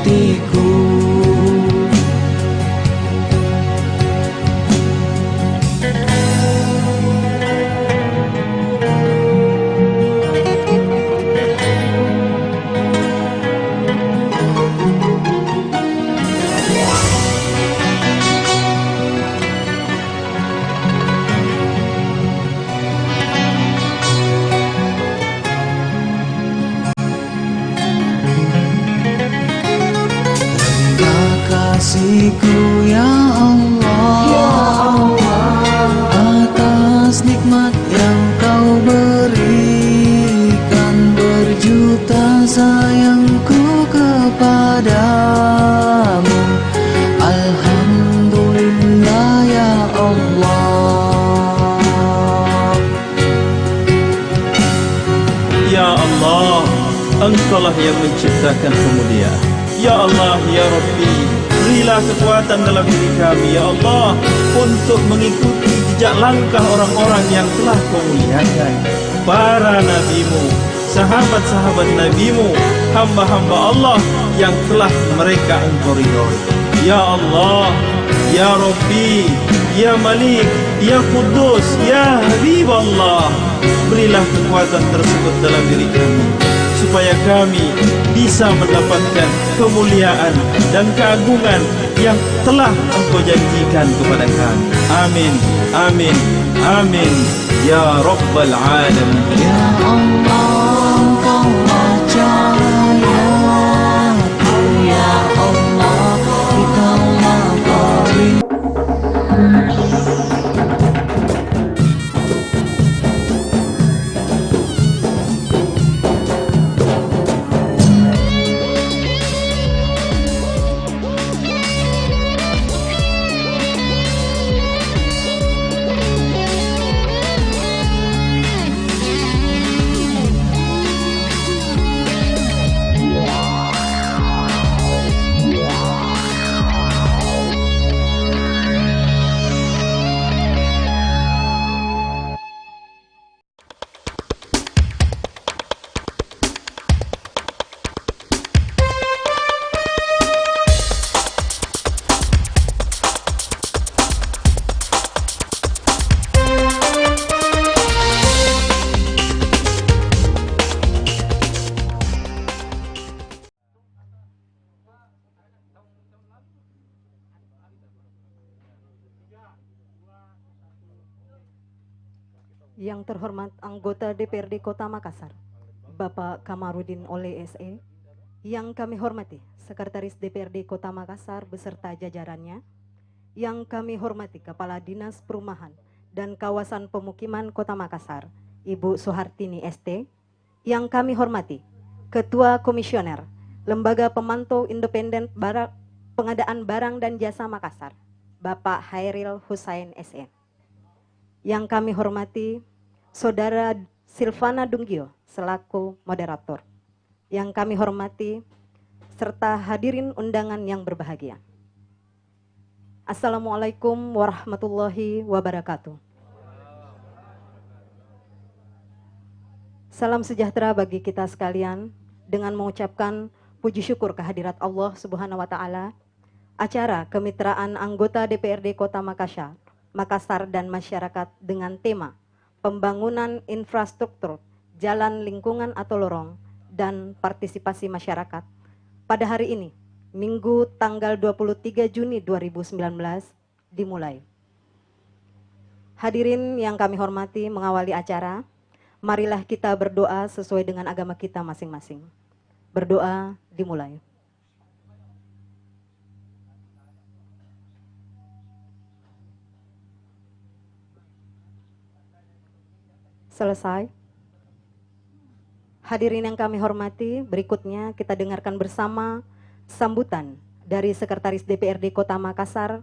hatiku. Kasihku ya Allah, atas nikmat yang kau berikan, berjuta sayangku kepadamu. Alhamdulillah ya Allah. Ya Allah, Engkaulah yang menciptakan pemulia. Ya Allah, ya Rabbi, berilah kekuatan dalam diri kami, ya Allah, untuk mengikuti jejak langkah orang-orang yang telah Kau muliakan, para nabimu, sahabat-sahabat nabimu, hamba-hamba Allah yang telah mereka Engkau ridhoi. Ya Allah, ya Rabbi, ya Malik, ya Kudus, ya Habib Allah, berilah kekuatan tersebut dalam diri kami, supaya kami bisa mendapatkan kemuliaan dan keagungan yang telah Engkau janjikan kepada kami. Amin, amin, amin, ya Rabbal Alamin. Ya Allah, Engkau percaya, ya Allah, Engkaulah beri. Yang terhormat anggota DPRD Kota Makassar, Bapak Kamarudin Ole SE. Yang kami hormati Sekretaris DPRD Kota Makassar beserta jajarannya. Yang kami hormati Kepala Dinas Perumahan dan Kawasan Pemukiman Kota Makassar, Ibu Suhartini ST. Yang kami hormati Ketua Komisioner Lembaga Pemantau Independen Pengadaan Barang dan Jasa Makassar, Bapak Hairil Husain SE. Yang kami hormati Saudara Silvana Dunggio selaku moderator. Yang kami hormati serta hadirin undangan yang berbahagia. Assalamualaikum warahmatullahi wabarakatuh. Salam sejahtera bagi kita sekalian dengan mengucapkan puji syukur kehadirat Allah Subhanahu wa taala. Acara kemitraan anggota DPRD Kota Makassar dan masyarakat dengan tema pembangunan infrastruktur, jalan lingkungan atau lorong, dan partisipasi masyarakat pada hari ini, Minggu tanggal 23 Juni 2019 dimulai. Hadirin yang kami hormati, mengawali acara, marilah kita berdoa sesuai dengan agama kita masing-masing. Berdoa dimulai. Selesai. Hadirin yang kami hormati, berikutnya kita dengarkan bersama sambutan dari Sekretaris DPRD Kota Makassar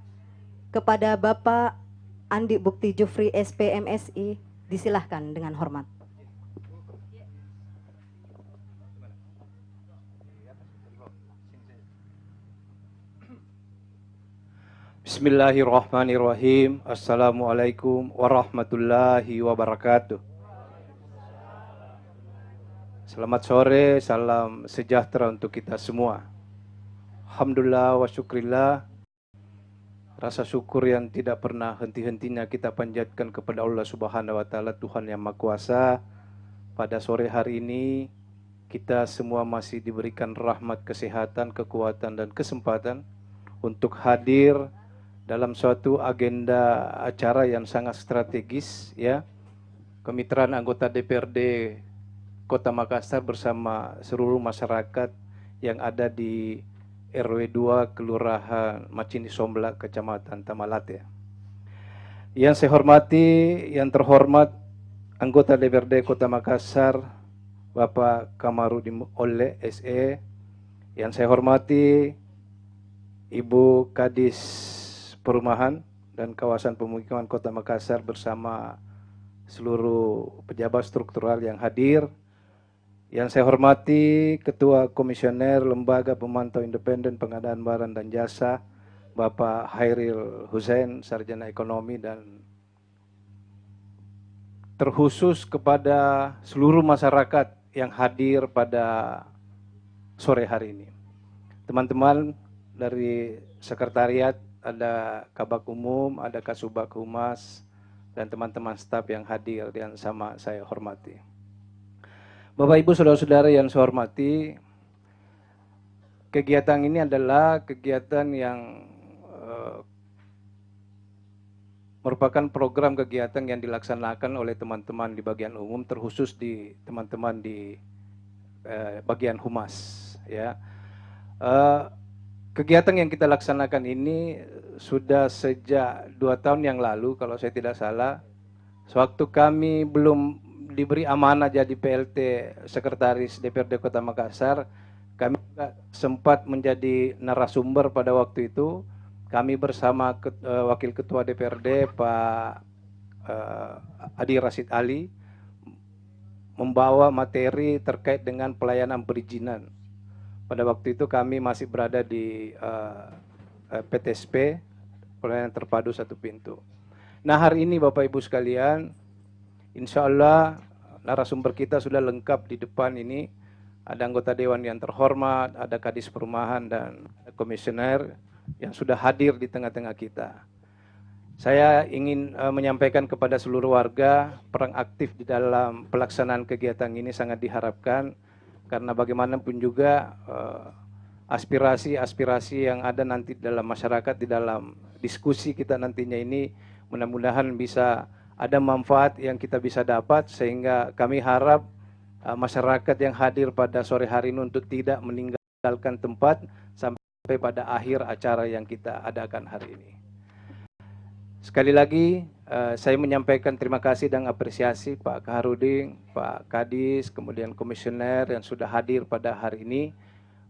kepada Bapak Andi Bukti Jufri SPMSI. Disilahkan dengan hormat. Bismillahirrahmanirrahim. Assalamualaikum warahmatullahi wabarakatuh. Selamat sore, salam sejahtera untuk kita semua. Alhamdulillah wa syukrillah. Rasa syukur yang tidak pernah henti-hentinya kita panjatkan kepada Allah Subhanahu wa taala, Tuhan yang Maha Kuasa. Pada sore hari ini kita semua masih diberikan rahmat, kesehatan, kekuatan dan kesempatan untuk hadir dalam suatu agenda acara yang sangat strategis, ya. Kemitraan anggota DPRD Kota Makassar bersama seluruh masyarakat yang ada di RW 2 Kelurahan Macini Somblak, Kecamatan Tamalate. Yang saya hormati, yang terhormat anggota DPRD Kota Makassar, Bapak Kamarudin Oleh SE. Yang saya hormati Ibu Kadis Perumahan dan Kawasan Pemukiman Kota Makassar bersama seluruh pejabat struktural yang hadir. Yang saya hormati Ketua Komisioner Lembaga Pemantau Independen Pengadaan Barang dan Jasa, Bapak Hairil Hussein, Sarjana Ekonomi, dan terkhusus kepada seluruh masyarakat yang hadir pada sore hari ini. Teman-teman dari sekretariat, ada Kabak Umum, ada Kasubag Humas, dan teman-teman staf yang hadir yang sama saya hormati. Bapak Ibu saudara-saudara yang saya hormati, kegiatan ini adalah kegiatan yang merupakan program kegiatan yang dilaksanakan oleh teman-teman di bagian umum, terkhusus di teman-teman di bagian humas, ya. Kegiatan yang kita laksanakan ini sudah sejak 2 tahun yang lalu kalau saya tidak salah. Sewaktu kami belum diberi amanah jadi PLT Sekretaris DPRD Kota Makassar, kami juga sempat menjadi narasumber pada waktu itu. Kami bersama Wakil Ketua DPRD Pak Adi Rasid Ali membawa materi terkait dengan pelayanan perizinan. Pada waktu itu kami masih berada di PTSP, pelayanan terpadu satu pintu. Nah, hari ini Bapak Ibu sekalian, insya Allah narasumber kita sudah lengkap di depan ini. Ada anggota Dewan yang terhormat, ada Kadis Perumahan dan Komisioner yang sudah hadir di tengah-tengah kita. Saya ingin menyampaikan kepada seluruh warga, peran aktif di dalam pelaksanaan kegiatan ini sangat diharapkan, karena bagaimanapun juga aspirasi-aspirasi yang ada nanti dalam masyarakat, di dalam diskusi kita nantinya ini, mudah-mudahan bisa ada manfaat yang kita bisa dapat, sehingga kami harap masyarakat yang hadir pada sore hari ini untuk tidak meninggalkan tempat sampai pada akhir acara yang kita adakan hari ini. Sekali lagi saya menyampaikan terima kasih dan apresiasi Pak Kaharudin, Pak Kadis, kemudian Komisioner yang sudah hadir pada hari ini.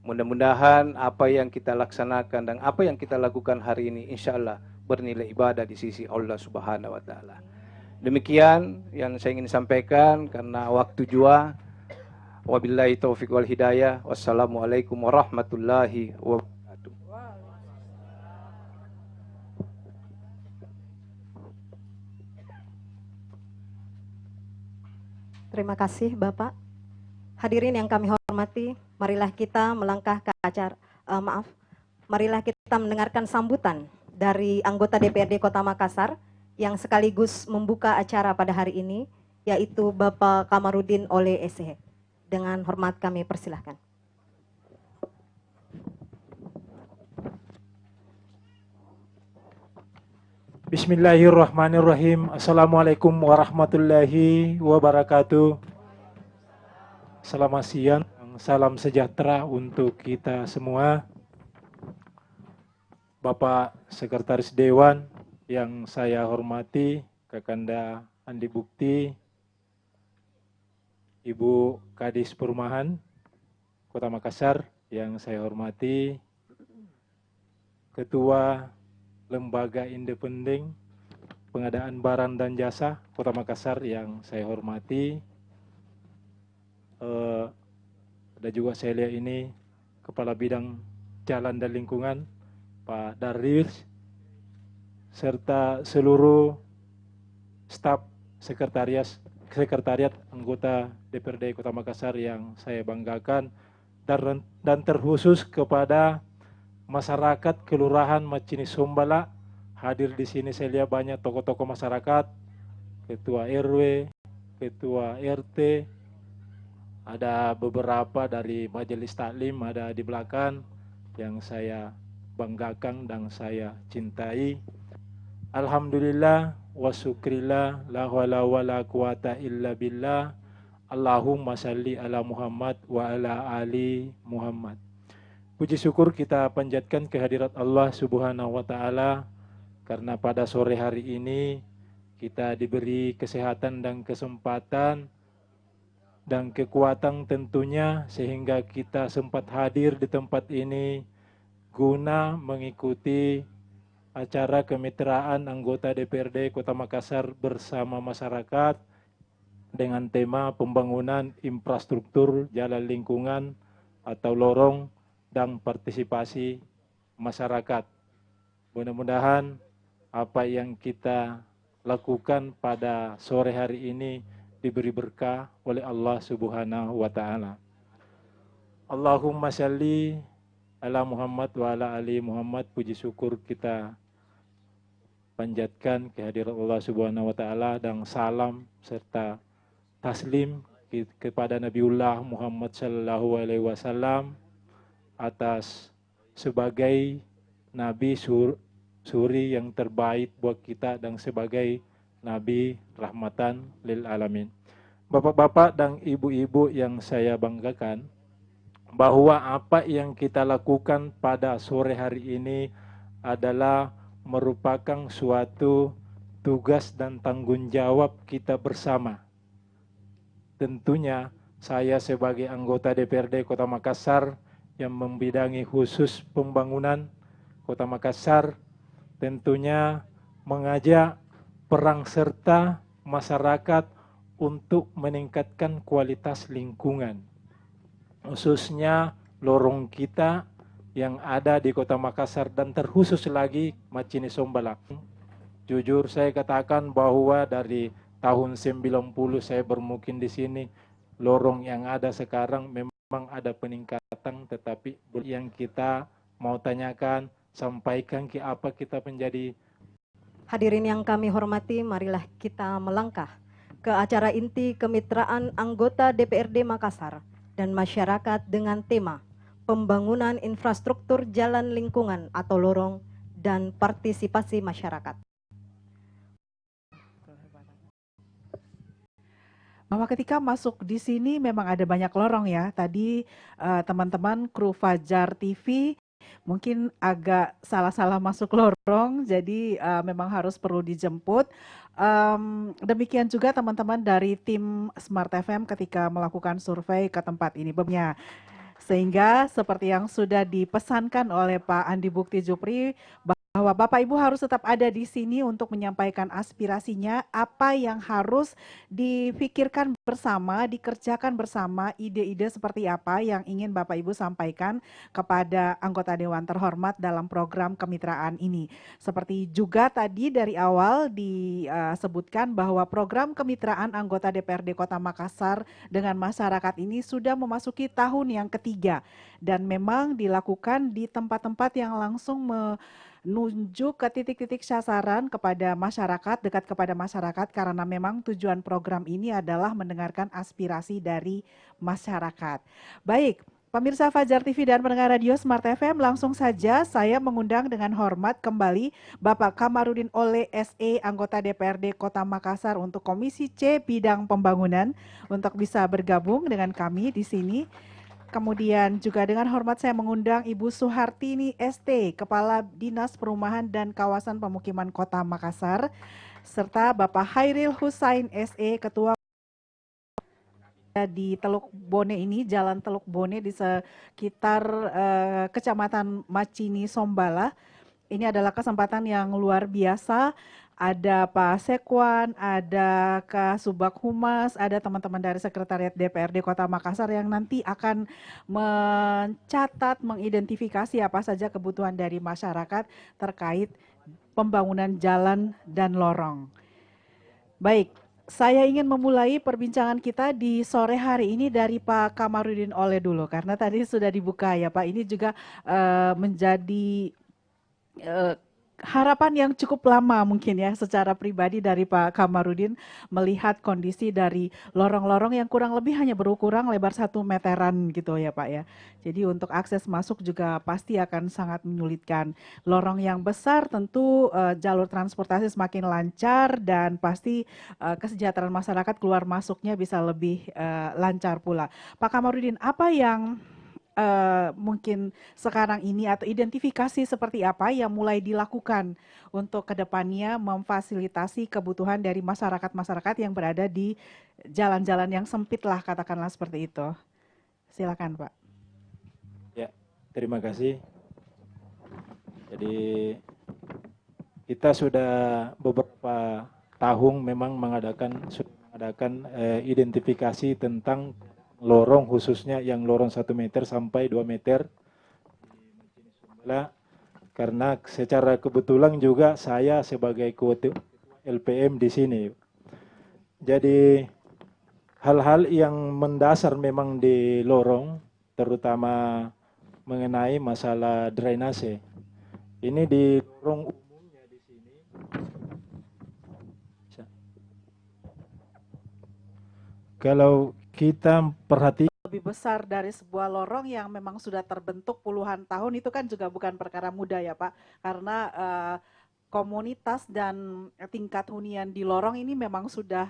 Mudah-mudahan apa yang kita laksanakan dan apa yang kita lakukan hari ini insya Allah bernilai ibadah di sisi Allah Subhanahu wa taala. Demikian yang saya ingin sampaikan karena waktu jua. Wabillahi taufiq wal hidayah. Wassalamualaikum warahmatullahi wabarakatuh. Terima kasih Bapak. Hadirin yang kami hormati, marilah kita melangkah ke acara, marilah kita mendengarkan sambutan dari anggota DPRD Kota Makassar yang sekaligus membuka acara pada hari ini, yaitu Bapak Kamarudin Oleh SE. Dengan hormat kami persilahkan. Bismillahirrahmanirrahim. Assalamualaikum warahmatullahi wabarakatuh. Selamat siang, salam sejahtera untuk kita semua. Bapak Sekretaris Dewan yang saya hormati, Kakanda Andi Bukti, Ibu Kadis Perumahan Kota Makassar yang saya hormati, Ketua Lembaga Independen Pengadaan Barang dan Jasa Kota Makassar yang saya hormati, ada juga saya lihat ini Kepala Bidang Jalan dan Lingkungan Pak Darius, serta seluruh staf sekretariat anggota DPRD Kota Makassar yang saya banggakan, dan terkhusus kepada masyarakat Kelurahan Macini Sombala. Hadir di sini saya lihat banyak tokoh-tokoh masyarakat, ketua RW, ketua RT, ada beberapa dari majelis taklim ada di belakang yang saya banggakan dan saya cintai. Alhamdulillah wa syukrillah la hawla wa la quwata illa billah. Allahumma salli ala Muhammad wa ala ali Muhammad. Puji syukur kita panjatkan kehadirat Allah Subhanahu wa taala karena pada sore hari ini kita diberi kesehatan dan kesempatan dan kekuatan tentunya sehingga kita sempat hadir di tempat ini guna mengikuti acara kemitraan anggota DPRD Kota Makassar bersama masyarakat dengan tema pembangunan infrastruktur jalan lingkungan atau lorong dan partisipasi masyarakat. Mudah-mudahan apa yang kita lakukan pada sore hari ini diberi berkah oleh Allah Subhanahu wa taala. Allahumma shalli ala Muhammad wa ala ali Muhammad. Puji syukur kita panjatkan kehadirat Allah Subhanahu wa taala dan salam serta taslim kepada Nabiullah Muhammad sallallahu alaihi wasallam atas sebagai nabi suri yang terbaik buat kita dan sebagai Nabi rahmatan lil alamin. Bapak-bapak dan ibu-ibu yang saya banggakan, bahwa apa yang kita lakukan pada sore hari ini adalah merupakan suatu tugas dan tanggung jawab kita bersama. Tentunya saya sebagai anggota DPRD Kota Makassar yang membidangi khusus pembangunan Kota Makassar tentunya mengajak peran serta masyarakat untuk meningkatkan kualitas lingkungan, khususnya lorong kita yang ada di Kota Makassar dan terkhusus lagi Macini Sombala. Jujur saya katakan bahwa dari tahun 90 saya bermukim di sini, lorong yang ada sekarang memang ada peningkatan, tetapi yang kita mau tanyakan, sampaikan ke apa kita menjadi. Hadirin yang kami hormati, marilah kita melangkah ke acara inti kemitraan anggota DPRD Makassar dan masyarakat dengan tema pembangunan infrastruktur jalan lingkungan atau lorong dan partisipasi masyarakat. Bahwa ketika masuk di sini memang ada banyak lorong ya. Tadi teman-teman kru Fajar TV mungkin agak salah-salah masuk lorong, jadi memang harus perlu dijemput. Demikian juga teman-teman dari tim Smart FM ketika melakukan survei ke tempat ini. Sehingga seperti yang sudah dipesankan oleh Pak Andi Bukti Jupri, bahwa Bapak Ibu harus tetap ada di sini untuk menyampaikan aspirasinya, apa yang harus difikirkan bersama, dikerjakan bersama, ide-ide seperti apa yang ingin Bapak Ibu sampaikan kepada anggota Dewan terhormat dalam program kemitraan ini. Seperti juga tadi dari awal disebutkan bahwa program kemitraan anggota DPRD Kota Makassar dengan masyarakat ini sudah memasuki tahun yang ketiga dan memang dilakukan di tempat-tempat yang langsung menunjuk ke titik-titik sasaran kepada masyarakat, dekat kepada masyarakat, karena memang tujuan program ini adalah mendengarkan aspirasi dari masyarakat. Baik, pemirsa Fajar TV dan pendengar radio Smart FM, langsung saja saya mengundang dengan hormat kembali Bapak Kamarudin Ole SE, anggota DPRD Kota Makassar untuk Komisi C Bidang Pembangunan, untuk bisa bergabung dengan kami di sini. Kemudian juga dengan hormat saya mengundang Ibu Suhartini ST, Kepala Dinas Perumahan dan Kawasan Pemukiman Kota Makassar, serta Bapak Hairil Husain SE, Ketua di Teluk Bone ini, Jalan Teluk Bone di sekitar Kecamatan Macini Sombala. Ini adalah kesempatan yang luar biasa. Ada Pak Sekwan, ada Kasubag Humas, ada teman-teman dari Sekretariat DPRD Kota Makassar yang nanti akan mencatat, mengidentifikasi apa saja kebutuhan dari masyarakat terkait pembangunan jalan dan lorong. Baik, Saya ingin memulai perbincangan kita di sore hari ini dari Pak Kamarudin Oleh dulu, karena tadi sudah dibuka ya Pak. Ini juga menjadi eh, harapan yang cukup lama mungkin ya secara pribadi dari Pak Kamarudin melihat kondisi dari lorong-lorong yang kurang lebih hanya berukuran lebar 1 meteran gitu ya Pak ya. Jadi untuk akses masuk juga pasti akan sangat menyulitkan. Lorong yang besar tentu jalur transportasi semakin lancar dan pasti kesejahteraan masyarakat keluar masuknya bisa lebih lancar pula. Pak Kamarudin, apa yang mungkin sekarang ini atau identifikasi seperti apa yang mulai dilakukan untuk kedepannya memfasilitasi kebutuhan dari masyarakat-masyarakat yang berada di jalan-jalan yang sempit lah katakanlah seperti itu. Silakan Pak. Ya, terima kasih. Jadi kita sudah beberapa tahun memang mengadakan identifikasi tentang lorong, khususnya yang lorong 1 meter sampai 2 meter. Karena secara kebetulan juga saya sebagai ketua LPM di sini. Jadi hal-hal yang mendasar memang di lorong, terutama mengenai masalah drainase. Ini di lorong umumnya di sini. Kalau kita perhatikan Lebih besar dari sebuah lorong yang memang sudah terbentuk puluhan tahun itu kan juga bukan perkara mudah ya Pak, karena komunitas dan tingkat hunian di lorong ini memang sudah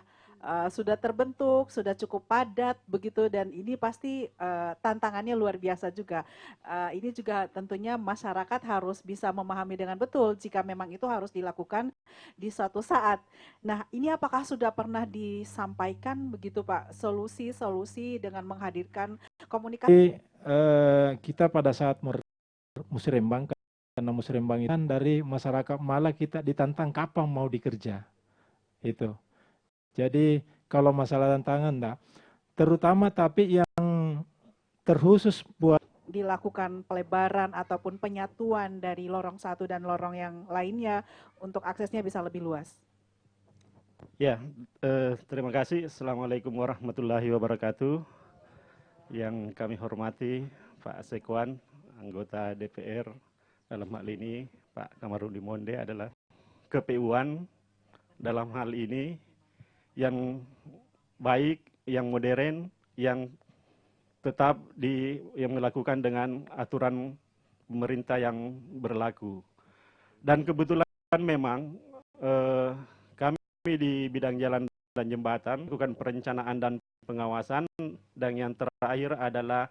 terbentuk, sudah cukup padat begitu, dan ini pasti tantangannya luar biasa juga. Ini juga tentunya masyarakat harus bisa memahami dengan betul jika memang itu harus dilakukan di suatu saat. Nah, ini apakah sudah pernah disampaikan begitu Pak, solusi-solusi dengan menghadirkan komunikasi? kita pada saat musrembang, karena musrembang itu kan dari masyarakat, malah kita ditantang kapan mau dikerja. Itu. Jadi kalau masalah tantangan enggak, terutama tapi yang terkhusus buat dilakukan pelebaran ataupun penyatuan dari lorong satu dan lorong yang lainnya untuk aksesnya bisa lebih luas. Ya, terima kasih. Assalamualaikum warahmatullahi wabarakatuh. Yang kami hormati Pak Sekwan, anggota DPR, dalam hal ini Pak Kamarudin Monde adalah KPU-an dalam hal ini yang baik, yang modern, yang tetap yang melakukan dengan aturan pemerintah yang berlaku. Dan kebetulan memang kami di bidang jalan dan jembatan melakukan perencanaan dan pengawasan, dan yang terakhir adalah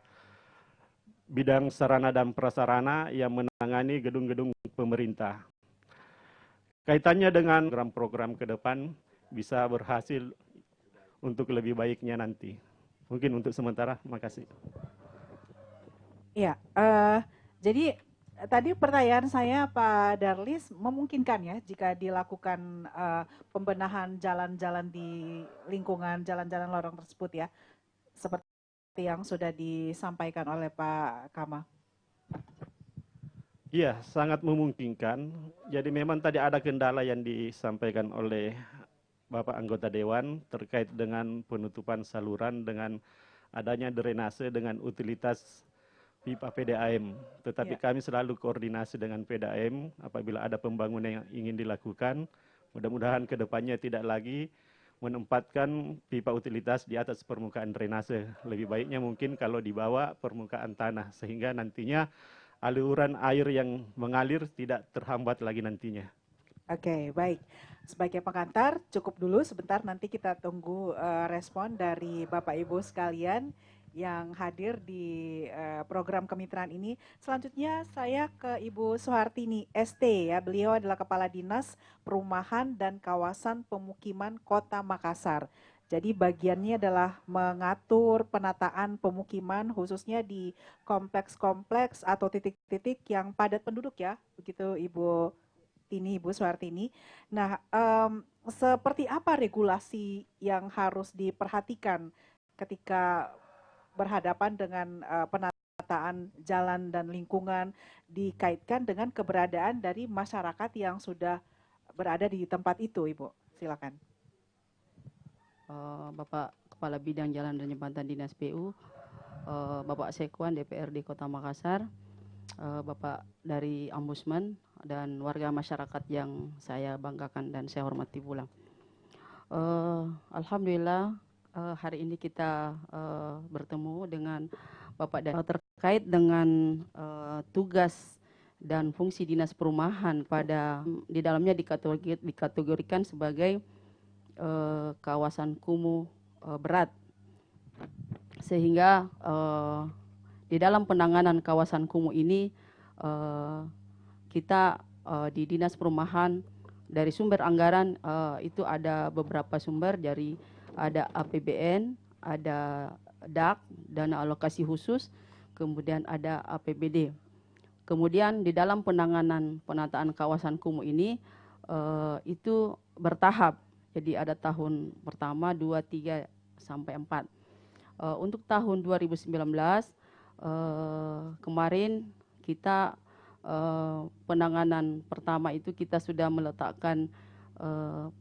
bidang sarana dan prasarana yang menangani gedung-gedung pemerintah. Kaitannya dengan program-program ke depan bisa berhasil untuk lebih baiknya nanti. Mungkin untuk sementara, terima kasih. Ya, jadi tadi pertanyaan saya Pak Darlis, memungkinkan ya jika dilakukan pembenahan jalan-jalan di lingkungan jalan-jalan lorong tersebut ya, seperti yang sudah disampaikan oleh Pak Kama. Iya, sangat memungkinkan. Jadi memang tadi ada kendala yang disampaikan oleh Bapak anggota Dewan terkait dengan penutupan saluran dengan adanya drainase dengan utilitas pipa PDAM. Tetapi kami selalu koordinasi dengan PDAM apabila ada pembangunan yang ingin dilakukan. Mudah-mudahan ke depannya tidak lagi menempatkan pipa utilitas di atas permukaan drainase. Lebih baiknya mungkin kalau di bawah permukaan tanah, sehingga nantinya aliran air yang mengalir tidak terhambat lagi nantinya. Oke, baik. Sebagai pengantar, cukup dulu sebentar, nanti kita tunggu respon dari Bapak Ibu sekalian yang hadir di program kemitraan ini. Selanjutnya saya ke Ibu Soehartini ST ya. Beliau adalah Kepala Dinas Perumahan dan Kawasan Pemukiman Kota Makassar. Jadi bagiannya adalah mengatur penataan pemukiman khususnya di kompleks-kompleks atau titik-titik yang padat penduduk ya. Begitu Ibu Soehartini. Nah, seperti apa regulasi yang harus diperhatikan ketika berhadapan dengan penataan jalan dan lingkungan dikaitkan dengan keberadaan dari masyarakat yang sudah berada di tempat itu, Ibu? Silakan. Bapak Kepala Bidang Jalan dan Jembatan Dinas PU, Bapak Sekuan DPRD Kota Makassar, Bapak dari Ombudsman, dan warga masyarakat yang saya banggakan dan saya hormati pula. Alhamdulillah hari ini kita bertemu dengan Bapak terkait dengan tugas dan fungsi dinas perumahan di dalamnya dikategorikan sebagai kawasan kumuh berat, sehingga di dalam penanganan kawasan kumuh ini kita di dinas perumahan dari sumber anggaran itu ada beberapa sumber, dari ada APBN, ada DAK, dana alokasi khusus, kemudian ada APBD. Kemudian di dalam penanganan penataan kawasan kumuh ini itu bertahap. Jadi ada tahun pertama, 2, 3, sampai 4. Untuk tahun 2019 kemarin kita penanganan pertama itu kita sudah meletakkan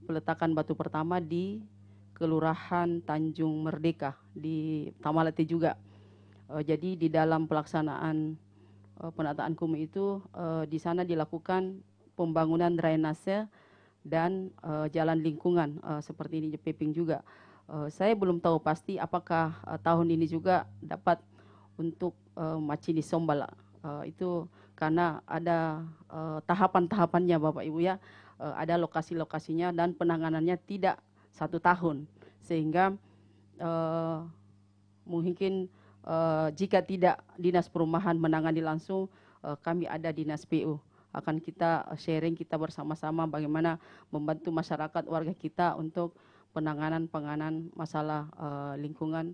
peletakan batu pertama di Kelurahan Tanjung Merdeka di Tamalate juga. Jadi di dalam pelaksanaan penataan kumuh itu di sana dilakukan pembangunan drainase dan jalan lingkungan seperti ini paving juga. Saya belum tahu pasti apakah tahun ini juga dapat untuk Macini Sombala. Itu karena ada tahapan-tahapannya Bapak Ibu ya, ada lokasi-lokasinya dan penanganannya tidak 1 tahun, sehingga mungkin jika tidak dinas perumahan menangani langsung, kami ada dinas PU, akan kita sharing, kita bersama-sama bagaimana membantu masyarakat warga kita untuk penanganan masalah lingkungan,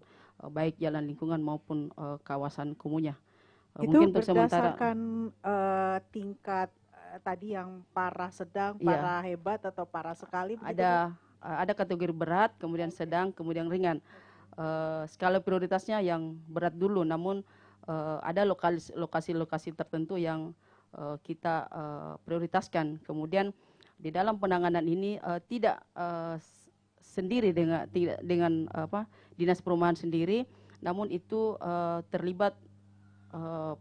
baik jalan lingkungan maupun kawasan kumuhnya. Itu Mungkin untuk sementara berdasarkan tingkat tadi yang parah, sedang, Iya. parah hebat atau parah sekali begitu, Bu? ada kategori berat, kemudian sedang, kemudian ringan. Skala prioritasnya yang berat dulu, namun ada lokasi-lokasi tertentu yang kita prioritaskan. Kemudian di dalam penanganan ini tidak sendiri dengan dinas perumahan sendiri, namun itu terlibat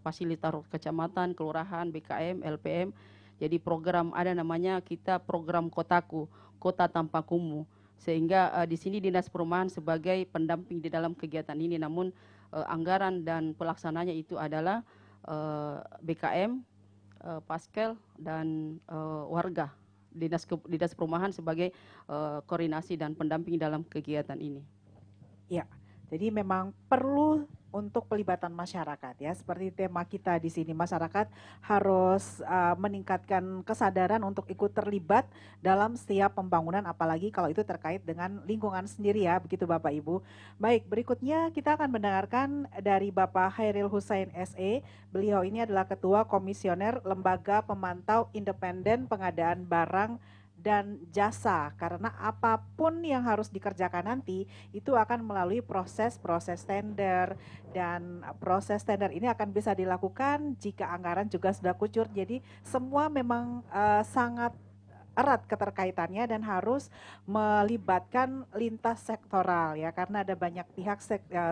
fasilitator kecamatan, kelurahan, BKM, LPM. Jadi program ada namanya kita program Kotaku, Kota Tanpa Kumuh. Sehingga di sini dinas perumahan sebagai pendamping di dalam kegiatan ini, namun anggaran dan pelaksananya itu adalah BKM, Paskel, dan warga. Dinas perumahan sebagai koordinasi dan pendamping dalam kegiatan ini. Ya, jadi memang perlu untuk pelibatan masyarakat ya, seperti tema kita di sini, masyarakat harus meningkatkan kesadaran untuk ikut terlibat dalam setiap pembangunan, apalagi kalau itu terkait dengan lingkungan sendiri ya, begitu Bapak Ibu. Baik, berikutnya kita akan mendengarkan dari Bapak Hairil Hussein SE. Beliau ini adalah Ketua Komisioner Lembaga Pemantau Independen Pengadaan Barang dan Jasa, karena apapun yang harus dikerjakan nanti itu akan melalui proses tender, dan proses tender ini akan bisa dilakukan jika anggaran juga sudah kucur. Jadi semua memang sangat erat keterkaitannya dan harus melibatkan lintas sektoral ya, karena ada banyak pihak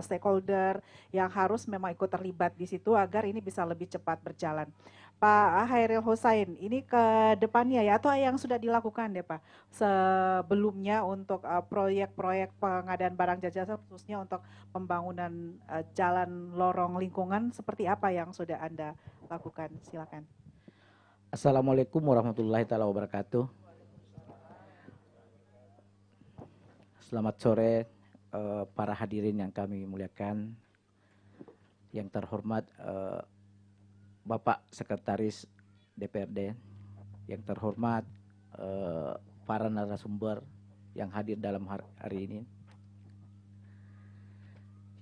stakeholder yang harus memang ikut terlibat di situ agar ini bisa lebih cepat berjalan. Pak Hairil Hussein, ini ke depannya ya, atau yang sudah dilakukan deh Pak sebelumnya untuk proyek-proyek pengadaan barang jasa khususnya untuk pembangunan jalan lorong lingkungan, seperti apa yang sudah Anda lakukan? Silakan. Assalamualaikum warahmatullahi taala wabarakatuh. Selamat sore para hadirin yang kami muliakan. Yang terhormat Bapak Sekretaris DPRD, yang terhormat para narasumber yang hadir dalam hari ini.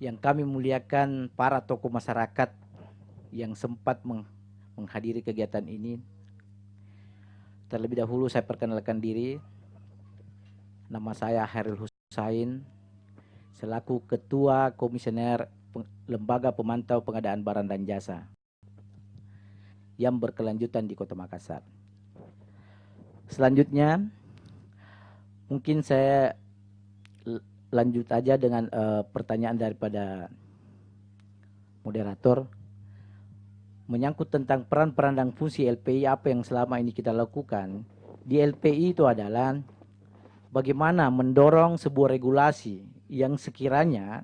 Yang kami muliakan para tokoh masyarakat yang sempat menghadiri kegiatan ini. Terlebih dahulu saya perkenalkan diri. Nama saya Hairil Hussein, selaku Ketua Komisioner Lembaga Pemantau Pengadaan Barang dan Jasa yang berkelanjutan di Kota Makassar. Selanjutnya, mungkin saya lanjut aja dengan pertanyaan daripada moderator menyangkut tentang peran-peran dan fungsi LPI apa yang selama ini kita lakukan. Di LPI itu adalah bagaimana mendorong sebuah regulasi yang sekiranya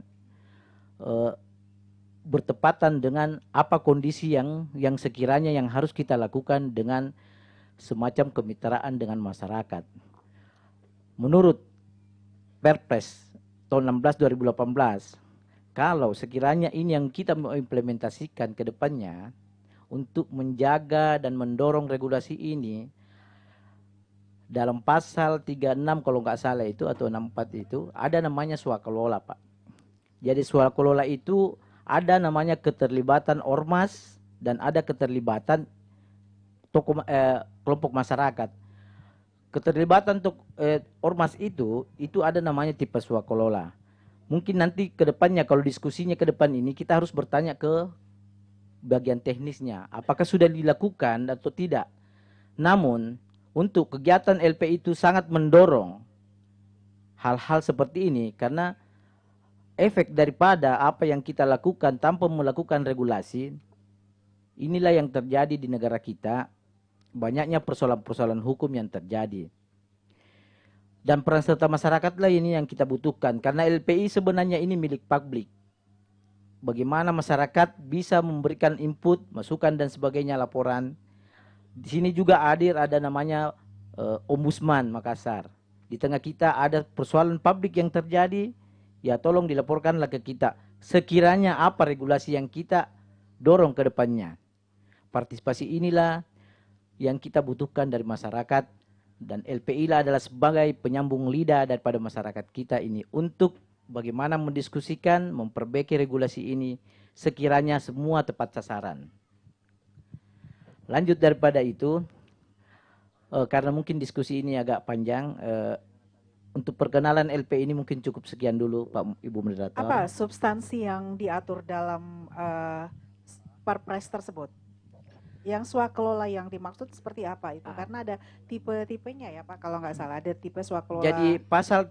bertepatan dengan apa kondisi yang sekiranya yang harus kita lakukan dengan semacam kemitraan dengan masyarakat. Menurut Perpres tahun 16 2018, kalau sekiranya ini yang kita mau implementasikan ke depannya untuk menjaga dan mendorong regulasi ini, dalam pasal 36 kalau nggak salah itu atau 64 itu ada namanya swakelola, Pak. Jadi swakelola itu ada namanya keterlibatan ormas dan ada keterlibatan kelompok masyarakat. Keterlibatan ormas itu ada namanya tipe swakelola. Mungkin nanti ke depannya kalau diskusinya ke depan ini kita harus bertanya ke bagian teknisnya, apakah sudah dilakukan atau tidak. Namun untuk kegiatan LPI itu sangat mendorong hal-hal seperti ini karena efek daripada apa yang kita lakukan tanpa melakukan regulasi, inilah yang terjadi di negara kita, banyaknya persoalan-persoalan hukum yang terjadi. Dan peran serta masyarakatlah ini yang kita butuhkan karena LPI sebenarnya ini milik publik. Bagaimana masyarakat bisa memberikan input, masukan dan sebagainya laporan. Di sini juga hadir ada namanya Ombudsman Makassar. Di tengah kita ada persoalan publik yang terjadi, ya tolong dilaporkanlah ke kita. Sekiranya apa regulasi yang kita dorong ke depannya. Partisipasi inilah yang kita butuhkan dari masyarakat dan LPI lah adalah sebagai penyambung lidah daripada masyarakat kita ini untuk bagaimana mendiskusikan, memperbaiki regulasi ini sekiranya semua tepat sasaran. Lanjut daripada itu, karena mungkin diskusi ini agak panjang, untuk perkenalan LPI ini mungkin cukup sekian dulu Pak Ibu Moderator. Apa substansi yang diatur dalam Perpres tersebut? Yang swakelola yang dimaksud seperti apa itu? Karena ada tipe-tipenya ya Pak, kalau nggak salah ada tipe swakelola. Jadi pasal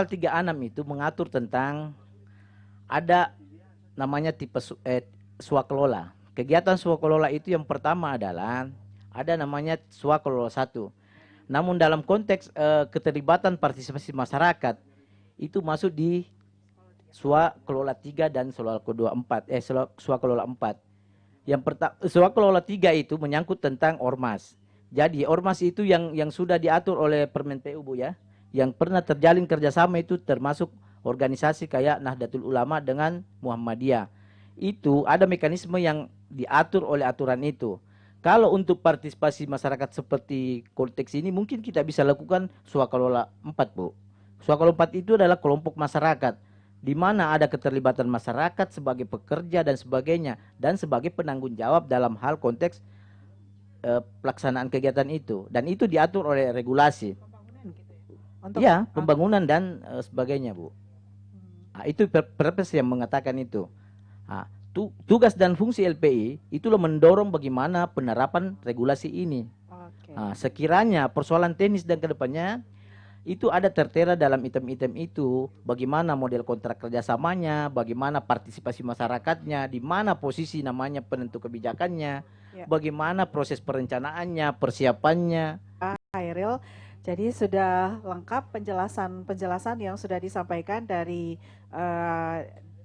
36 itu mengatur tentang ada namanya tipe swakelola. Kegiatan swakelola itu yang pertama adalah ada namanya swakelola 1. Namun dalam konteks keterlibatan partisipasi masyarakat itu masuk di swakelola 3 dan swakelola 4. Swakelola 4. Yang pertama, swakelola 3 itu menyangkut tentang ormas. Jadi ormas itu yang sudah diatur oleh Permen PU Bu ya, yang pernah terjalin kerjasama itu termasuk organisasi kayak Nahdlatul Ulama dengan Muhammadiyah. Itu ada mekanisme yang diatur oleh aturan itu. Kalau untuk partisipasi masyarakat seperti konteks ini mungkin kita bisa lakukan swakelola 4 Bu. Swakelola 4 itu adalah kelompok masyarakat di mana ada keterlibatan masyarakat sebagai pekerja dan sebagainya dan sebagai penanggung jawab dalam hal konteks pelaksanaan kegiatan itu dan itu diatur oleh regulasi. Ya, pembangunan dan sebagainya Bu. Nah, itu Perpres yang mengatakan itu. Nah, tugas dan fungsi LPI itulah mendorong bagaimana penerapan regulasi ini. Nah, sekiranya persoalan teknis dan kedepannya itu ada tertera dalam item-item itu, bagaimana model kontrak kerjasamanya, bagaimana partisipasi masyarakatnya, di mana posisi namanya penentu kebijakannya, bagaimana proses perencanaannya, persiapannya. Hairil, jadi sudah lengkap penjelasan yang sudah disampaikan dari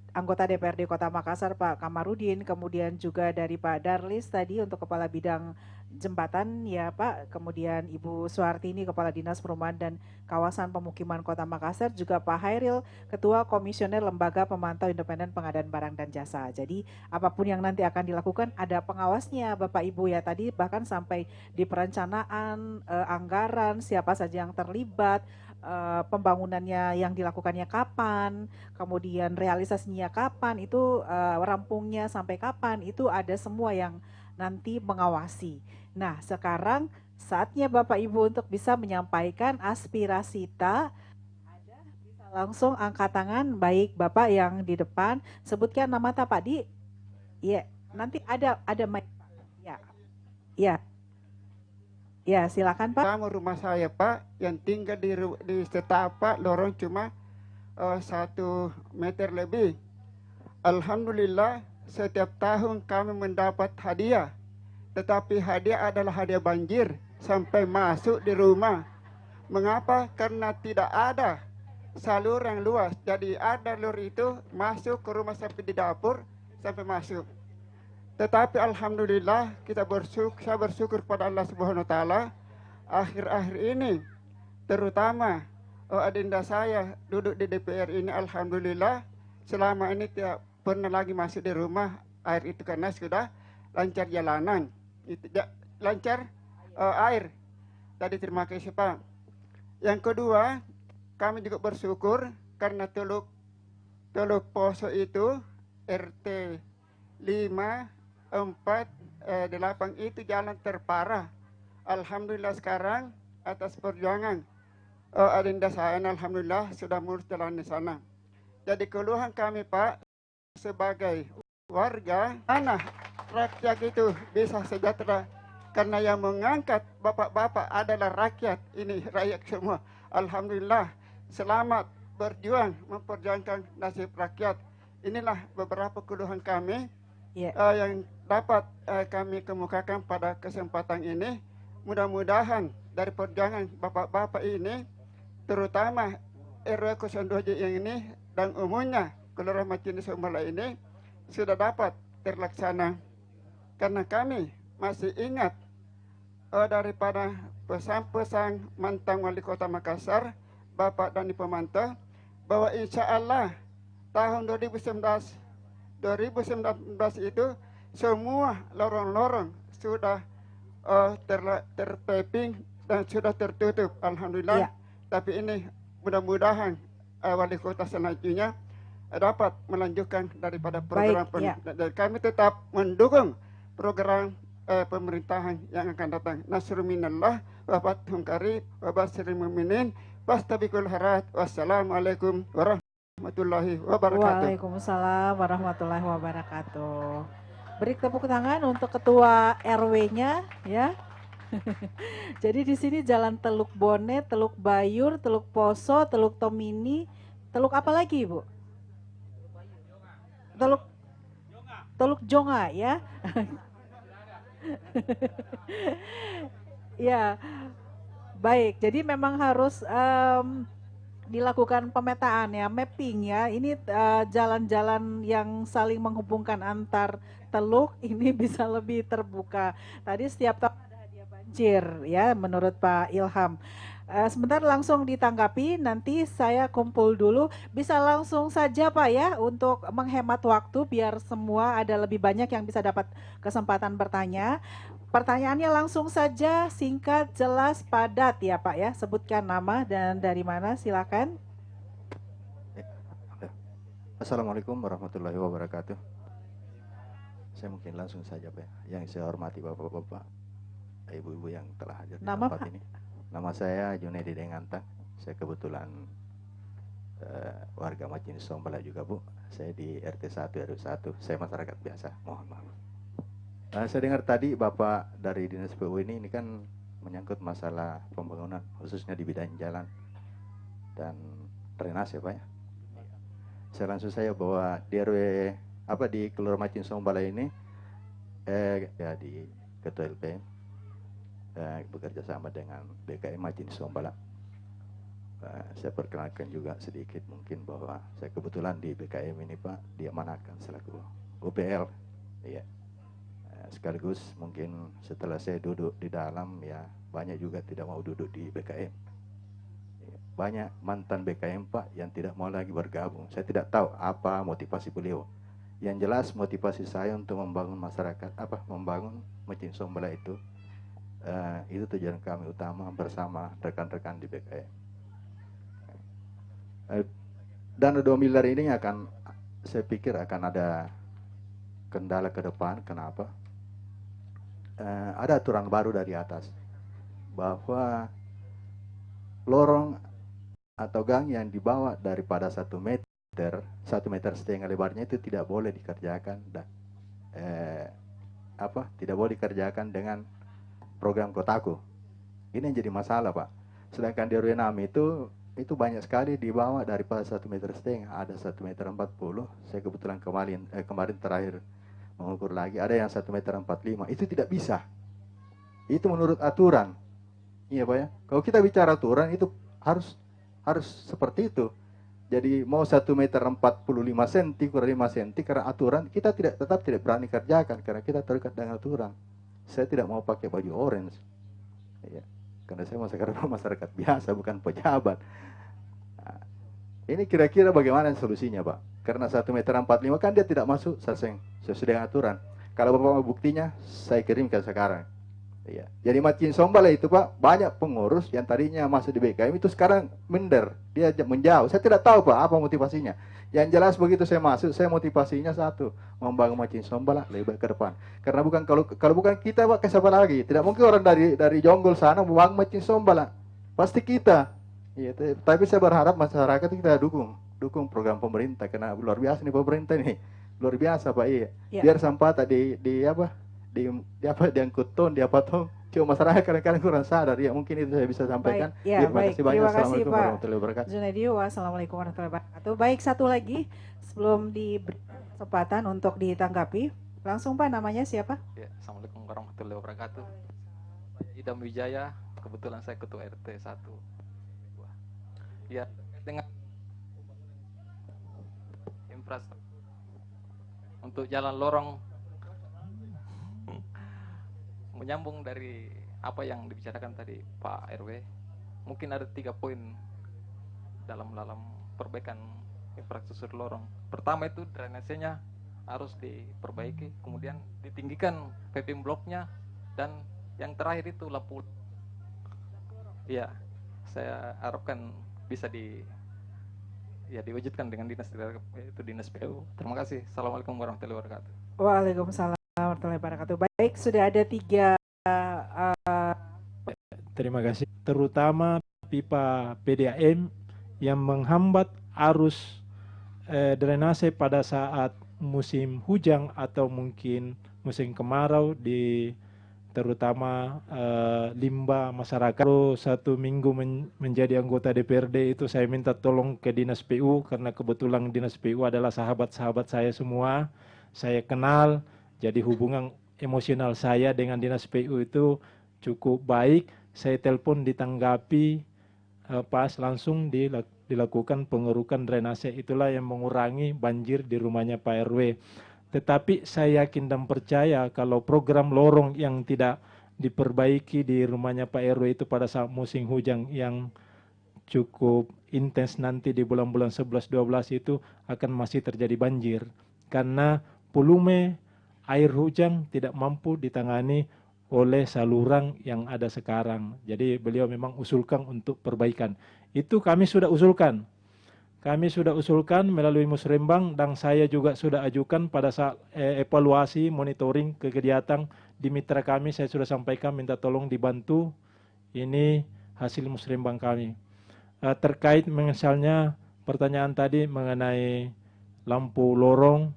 anggota DPRD Kota Makassar Pak Kamarudin, kemudian juga dari Pak Darlis tadi untuk Kepala Bidang Jembatan ya Pak, kemudian Ibu Suhartini Kepala Dinas Perumahan dan Kawasan Pemukiman Kota Makassar, juga Pak Hairil Ketua Komisioner Lembaga Pemantau Independen Pengadaan Barang dan Jasa. Jadi apapun yang nanti akan dilakukan ada pengawasnya Bapak Ibu ya, tadi bahkan sampai di perencanaan, anggaran, siapa saja yang terlibat, pembangunannya yang dilakukannya kapan, kemudian realisasinya kapan, itu rampungnya sampai kapan, itu ada semua yang nanti mengawasi. Nah, sekarang saatnya Bapak Ibu untuk bisa menyampaikan aspirasi kita. Ada bisa langsung angkat tangan, baik Bapak yang di depan, sebutkan nama Pak di. Ya, nanti ada mic. Ya. Ya. Ya, silakan Pak. Sama rumah saya Pak, yang tinggal di Setapak, lorong cuma 1 meter lebih. Alhamdulillah setiap tahun kami mendapat hadiah, tetapi hadiah adalah hadiah banjir sampai masuk di rumah. Mengapa? Karena tidak ada salur yang luas. Jadi ada lur itu masuk ke rumah sampai di dapur sampai masuk. Tetapi alhamdulillah saya bersyukur pada Allah Subhanahu wa taala, akhir-akhir ini terutama adinda saya duduk di DPR ini, alhamdulillah selama ini tidak pernah lagi masuk di rumah air itu karena sudah lancar jalanan. Lancar air. Tadi terima kasih Pak. Yang kedua, kami juga bersyukur karena Teluk Poso itu RT 5, 4, 8 itu jalan terparah. Alhamdulillah sekarang atas perjuangan adinda saya, alhamdulillah sudah mulai jalan di sana. Jadi keluhan kami Pak sebagai warga, mana rakyat itu bisa sejahtera, karena yang mengangkat bapak-bapak adalah rakyat, ini rakyat semua. Alhamdulillah selamat berjuang memperjuangkan nasib rakyat. Inilah beberapa keluhan kami yang dapat kami kemukakan pada kesempatan ini. Mudah-mudahan dari perjuangan bapak-bapak ini, terutama RW 02 yang ini dan umumnya Kelurahan Macini Sombala ini sudah dapat terlaksana. Karena kami masih ingat daripada pesan-pesan mantan Wali Kota Makassar, Bapak Dani Pemantau, bahwa insya Allah tahun 2019 itu semua lorong-lorong sudah terpaving dan sudah tertutup. Alhamdulillah. Tapi ini mudah-mudahan Wali Kota selanjutnya dapat melanjutkan daripada program dan kami tetap mendukung program pemerintahan yang akan datang. Nasrul minallah wa fathun qarib wa basyiril mu'minin fastabiqul khairat. Wassalamualaikum warahmatullahi wabarakatuh. Waalaikumsalam warahmatullahi wabarakatuh. Beri tepuk tangan untuk ketua RW-nya ya. Jadi di sini Jalan Teluk Bone, Teluk Bayur, Teluk Poso, Teluk Tomini, Teluk apa lagi Ibu? Teluk Jonga ya. Ya, baik. Jadi memang harus dilakukan pemetaan ya, mapping ya. Ini jalan-jalan yang saling menghubungkan antar teluk ini bisa lebih terbuka. Tadi setiap tahun ada hadiah banjir ya, menurut Pak Ilham. Sebentar langsung ditanggapi, nanti saya kumpul dulu. Bisa langsung saja Pak ya, untuk menghemat waktu biar semua ada lebih banyak yang bisa dapat kesempatan bertanya. Pertanyaannya langsung saja, singkat, jelas, padat ya Pak ya. Sebutkan nama dan dari mana, silakan. Assalamualaikum warahmatullahi wabarakatuh. Saya mungkin langsung saja Pak ya. Yang saya hormati Bapak-bapak, Ibu-ibu yang telah hadir di tempat ini. Nama saya Junedi Dengantang. Saya kebetulan warga Macini Sombala juga Bu. Saya di RT 1 RW 1. Saya masyarakat biasa. Mohon maaf. Saya dengar tadi Bapak dari Dinas PU ini kan menyangkut masalah pembangunan khususnya di bidang jalan dan drainase Pak ya. Saya langsung saja bahwa di RW di Kelurahan Macini Sombala ini ya di Ketua LPM bekerja sama dengan BKM Macini Sombala. Saya perkenalkan juga sedikit mungkin bahwa saya kebetulan di BKM ini Pak diamanahkan selaku UPL ya. Sekaligus mungkin setelah saya duduk di dalam ya banyak juga tidak mau duduk di BKM. Banyak mantan BKM Pak yang tidak mau lagi bergabung. Saya tidak tahu apa motivasi beliau. Yang jelas motivasi saya untuk membangun masyarakat membangun Macini Sombala itu tujuan kami utama bersama rekan-rekan di BKM. Dana 2 miliar ini saya pikir akan ada kendala ke depan. Kenapa? Ada aturan baru dari atas bahwa lorong atau gang yang dibawa daripada 1 meter, 1,5 meter lebarnya itu tidak boleh dikerjakan tidak boleh dikerjakan dengan program Kotaku. Ini yang jadi masalah Pak. Sedangkan di RW 6 itu itu banyak sekali di bawah daripada 1,5 meter, ada 1,40 meter. Saya kebetulan kemarin terakhir mengukur lagi, ada yang 1,45 meter. Itu tidak bisa. Itu menurut aturan. Iya Pak ya. Kalau kita bicara aturan itu harus seperti itu. Jadi mau 1,45 meter kurang 5 cm karena aturan kita tetap tidak berani kerjakan karena kita terikat dengan aturan. Saya tidak mau pakai baju orange. Ya. Karena saya masyarakat biasa bukan pejabat. Nah, ini kira-kira bagaimana solusinya Pak? Karena 1,45 meter kan dia tidak masuk sesuai dengan aturan. Kalau Bapak mau buktinya, saya kirimkan sekarang. Ya. Jadi Macin Sombala itu Pak, banyak pengurus yang tadinya masuk di BKM itu sekarang minder, dia menjauh. Saya tidak tahu Pak apa motivasinya. Yang jelas begitu saya masuk, saya motivasinya satu, membangun Macin Sombala lebih baik ke depan. Karena bukan kalau bukan kita Pak, ke siapa lagi? Tidak mungkin orang dari Jonggol sana membangun Macin Sombala. Pasti kita. Ya, tapi saya berharap masyarakat kita dukung program pemerintah karena luar biasa nih pemerintah nih. Luar biasa Pak. Iya. Ya. Biar sampah tadi diangkut ton, diapatong. Cuma masyarakat kadang-kadang kurang sadar. Ya mungkin itu saya bisa sampaikan. Baik, ya, baik. Terima kasih Pak Junaidi. Wassalamualaikum warahmatullahi wabarakatuh. Baik, satu lagi sebelum diberi kesempatan untuk ditanggapi. Langsung Pak, namanya siapa? Ya, Assalamualaikum warahmatullahi wabarakatuh. Idam Wijaya, kebetulan saya ketua RT 1. Ya, dengan infrastruktur untuk jalan lorong, menyambung dari apa yang dibicarakan tadi Pak RW, mungkin ada 3 poin dalam perbaikan infrastruktur lorong. Pertama itu drainasenya harus diperbaiki, kemudian ditinggikan paving blocknya, dan yang terakhir itu lampu. Ya, saya harapkan bisa diwujudkan dengan dinas PU. Terima kasih. Assalamualaikum warahmatullahi wabarakatuh. Waalaikumsalam warahmatullahi wabarakatuh. Baik, sudah ada 3. Terima kasih. Terutama pipa PDAM yang menghambat arus drainase pada saat musim hujan atau mungkin musim kemarau terutama limbah masyarakat. 1 minggu menjadi anggota DPRD itu saya minta tolong ke dinas PU karena kebetulan dinas PU adalah sahabat-sahabat saya semua. Saya kenal, jadi hubungan emosional saya dengan dinas PU itu cukup baik. Saya telepon ditanggapi pas langsung dilakukan pengerukan drainase. Itulah yang mengurangi banjir di rumahnya Pak RW. Tetapi saya yakin dan percaya kalau program lorong yang tidak diperbaiki di rumahnya Pak RW itu pada saat musim hujan yang cukup intens nanti di bulan-bulan 11-12 itu akan masih terjadi banjir. Karena volume air hujan tidak mampu ditangani oleh saluran yang ada sekarang. Jadi beliau memang usulkan untuk perbaikan. Itu kami sudah usulkan. Kami sudah usulkan melalui Musrembang dan saya juga sudah ajukan pada saat evaluasi monitoring kegiatan di mitra kami. Saya sudah sampaikan minta tolong dibantu. Ini hasil Musrembang kami. Terkait misalnya pertanyaan tadi mengenai lampu lorong,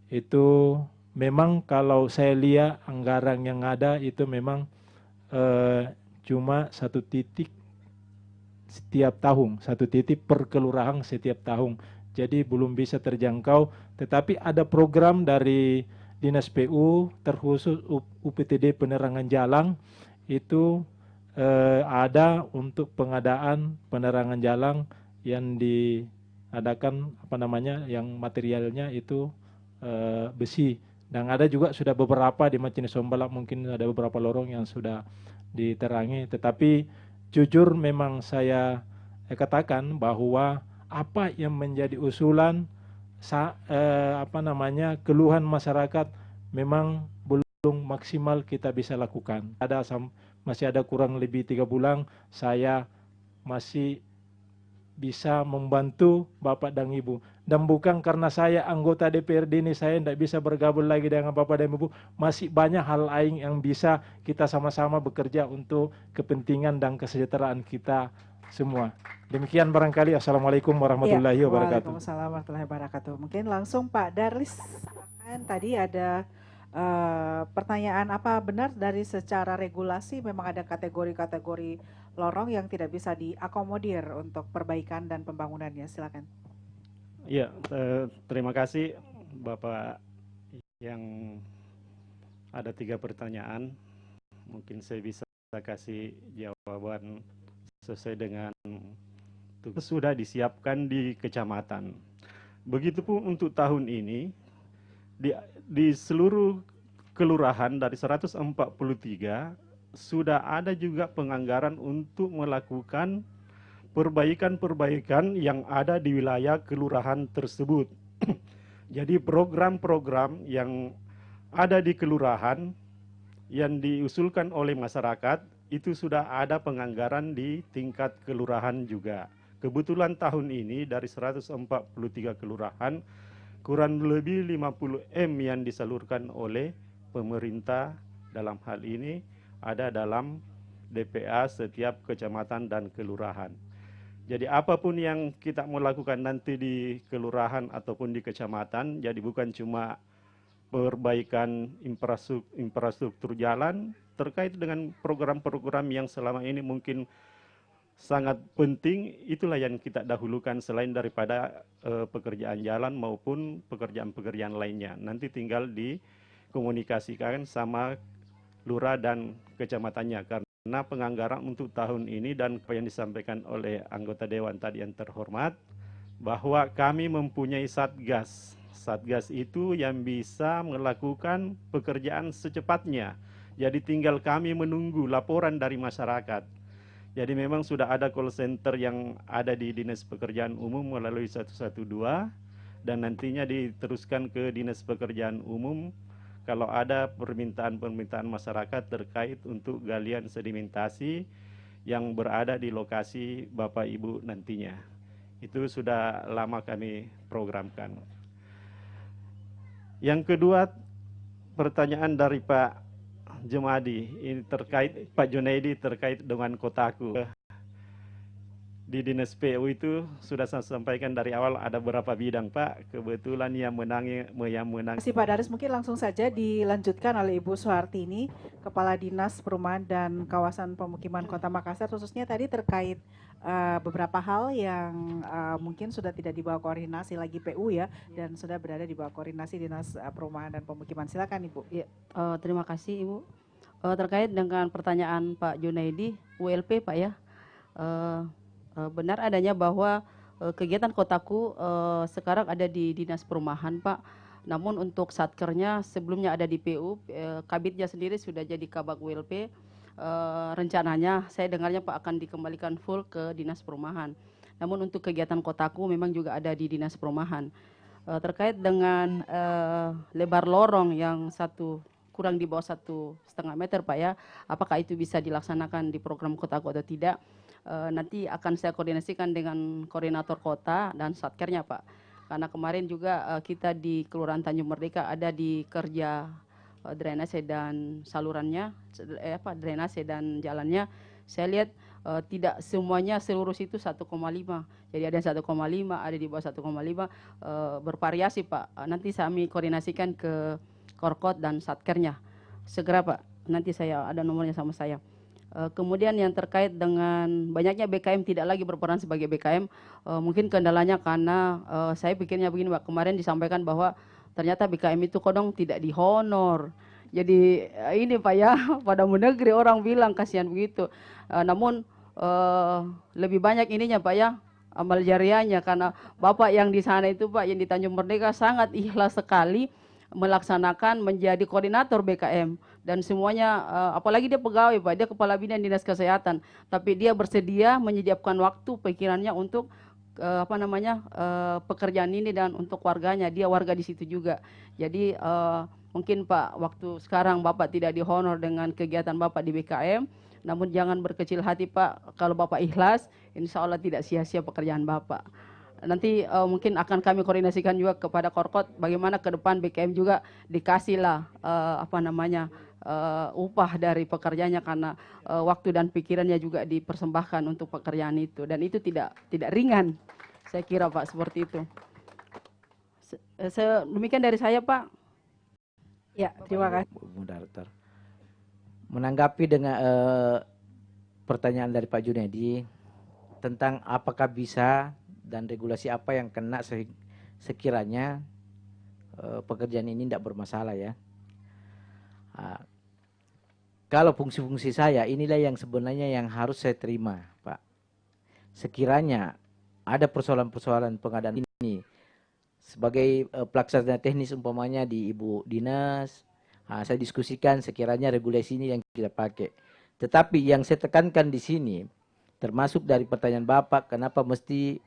itu memang kalau saya lihat anggaran yang ada itu memang cuma 1 titik setiap tahun, 1 titik per kelurahan setiap tahun. Jadi belum bisa terjangkau, tetapi ada program dari Dinas PU terkhusus UPTD penerangan jalan itu ada untuk pengadaan penerangan jalan yang diadakan yang materialnya itu besi. Dan ada juga sudah beberapa di Macini Sombala, mungkin ada beberapa lorong yang sudah diterangi. Tetapi jujur memang saya katakan bahwa apa yang menjadi usulan keluhan masyarakat memang belum maksimal kita bisa lakukan. Masih ada kurang lebih 3 bulan saya masih bisa membantu Bapak dan Ibu. Dan bukan karena saya anggota DPRD ini saya tidak bisa bergabung lagi dengan Bapak dan Ibu. Masih banyak hal lain yang bisa kita sama-sama bekerja untuk kepentingan dan kesejahteraan kita semua. Demikian barangkali. Assalamualaikum warahmatullahi wabarakatuh. Waalaikumsalam warahmatullahi wabarakatuh. Mungkin langsung Pak Darlis. Tadi ada Pertanyaan, apa benar dari secara regulasi memang ada kategori-kategori lorong yang tidak bisa diakomodir untuk perbaikan dan pembangunannya? Silakan. Ya, terima kasih Bapak. Yang ada 3 pertanyaan, mungkin saya bisa kasih jawaban sesuai dengan tugas sudah disiapkan di kecamatan. Begitupun untuk tahun ini, di seluruh kelurahan dari 143 sudah ada juga penganggaran untuk melakukan perbaikan-perbaikan yang ada di wilayah kelurahan tersebut. Jadi program-program yang ada di kelurahan yang diusulkan oleh masyarakat itu sudah ada penganggaran di tingkat kelurahan juga. Kebetulan tahun ini dari 143 kelurahan kurang lebih 50 M yang disalurkan oleh pemerintah, dalam hal ini ada dalam DPA setiap kecamatan dan kelurahan. Jadi apapun yang kita mau lakukan nanti di kelurahan ataupun di kecamatan, jadi bukan cuma perbaikan infrastruktur jalan, terkait dengan program-program yang selama ini mungkin sangat penting, itulah yang kita dahulukan selain daripada pekerjaan jalan maupun pekerjaan-pekerjaan lainnya. Nanti tinggal dikomunikasikan sama lurah dan kecamatannya, karena penganggaran untuk tahun ini dan apa yang disampaikan oleh anggota Dewan tadi yang terhormat, bahwa kami mempunyai Satgas. Satgas itu yang bisa melakukan pekerjaan secepatnya. Jadi tinggal kami menunggu laporan dari masyarakat. Jadi memang sudah ada call center yang ada di Dinas Pekerjaan Umum melalui 112 dan nantinya diteruskan ke Dinas Pekerjaan Umum kalau ada permintaan-permintaan masyarakat terkait untuk galian sedimentasi yang berada di lokasi Bapak Ibu nantinya. Itu sudah lama kami programkan. Yang kedua, pertanyaan dari Pak Jumadi, ini terkait Pak Junaidi terkait dengan kotaku. Di Dinas PU itu sudah saya sampaikan dari awal ada beberapa bidang Pak, kebetulan yang menang. Terima kasih Pak Daris, mungkin langsung saja dilanjutkan oleh Ibu Suhartini, Kepala Dinas Perumahan dan Kawasan Pemukiman Kota Makassar, khususnya tadi terkait beberapa hal yang mungkin sudah tidak dibawa koordinasi lagi PU ya, dan sudah berada di bawah koordinasi Dinas Perumahan dan Pemukiman. Silakan Ibu. Ya, terima kasih Ibu. Terkait dengan pertanyaan Pak Junaidi, ULP Pak ya, benar adanya bahwa kegiatan kotaku sekarang ada di Dinas Perumahan Pak. Namun untuk satkernya sebelumnya ada di PU, kabitnya sendiri sudah jadi kabak ULP. Rencananya saya dengarnya Pak akan dikembalikan full ke Dinas Perumahan. Namun untuk kegiatan kotaku memang juga ada di Dinas Perumahan. Terkait dengan lebar lorong yang kurang di bawah 1,5 meter Pak ya, apakah itu bisa dilaksanakan di program kotaku atau tidak? Nanti akan saya koordinasikan dengan koordinator kota dan satkernya Pak. Karena kemarin juga kita di Kelurahan Tanjung Merdeka ada di kerja drainase dan salurannya, drainase dan jalannya. Saya lihat tidak semuanya seluruh situ 1,5. Jadi ada yang 1,5, ada di bawah 1,5, bervariasi Pak. Nanti kami koordinasikan ke Korkot dan satkernya. Segera Pak, nanti saya ada nomornya sama saya. Kemudian yang terkait dengan banyaknya BKM tidak lagi berperan sebagai BKM, mungkin kendalanya karena saya pikirnya begini Pak, kemarin disampaikan bahwa ternyata BKM itu kodong tidak dihonor. Jadi ini Pak ya, pada negeri orang bilang kasihan begitu. Namun lebih banyak ininya Pak ya, amal jariahnya, karena Bapak yang di sana itu Pak, yang di Tanjung Merdeka sangat ikhlas sekali melaksanakan menjadi koordinator BKM dan semuanya, apalagi dia pegawai Pak, dia kepala bidang Dinas Kesehatan, tapi dia bersedia menyediakan waktu pikirannya untuk pekerjaan ini dan untuk warganya, dia warga di situ juga. Jadi mungkin Pak, waktu sekarang Bapak tidak dihonor dengan kegiatan Bapak di BKM, namun jangan berkecil hati Pak, kalau Bapak ikhlas, insya Allah tidak sia-sia pekerjaan Bapak. Nanti mungkin akan kami koordinasikan juga kepada Korkot, bagaimana ke depan BKM juga dikasihlah upah dari pekerjanya, karena waktu dan pikirannya juga dipersembahkan untuk pekerjaan itu, dan itu tidak ringan, saya kira Pak, seperti itu. Demikian dari saya Pak. Ya, terima kasih. Bu Moderator. Menanggapi dengan pertanyaan dari Pak Junedi tentang apakah bisa dan regulasi apa yang kena sekiranya pekerjaan ini tidak bermasalah ya. Kalau fungsi-fungsi saya inilah yang sebenarnya yang harus saya terima, Pak. Sekiranya ada persoalan-persoalan pengadaan ini sebagai pelaksana teknis umpamanya di Ibu Dinas, saya diskusikan sekiranya regulasi ini yang kita pakai. Tetapi yang saya tekankan di sini, termasuk dari pertanyaan Bapak, kenapa mesti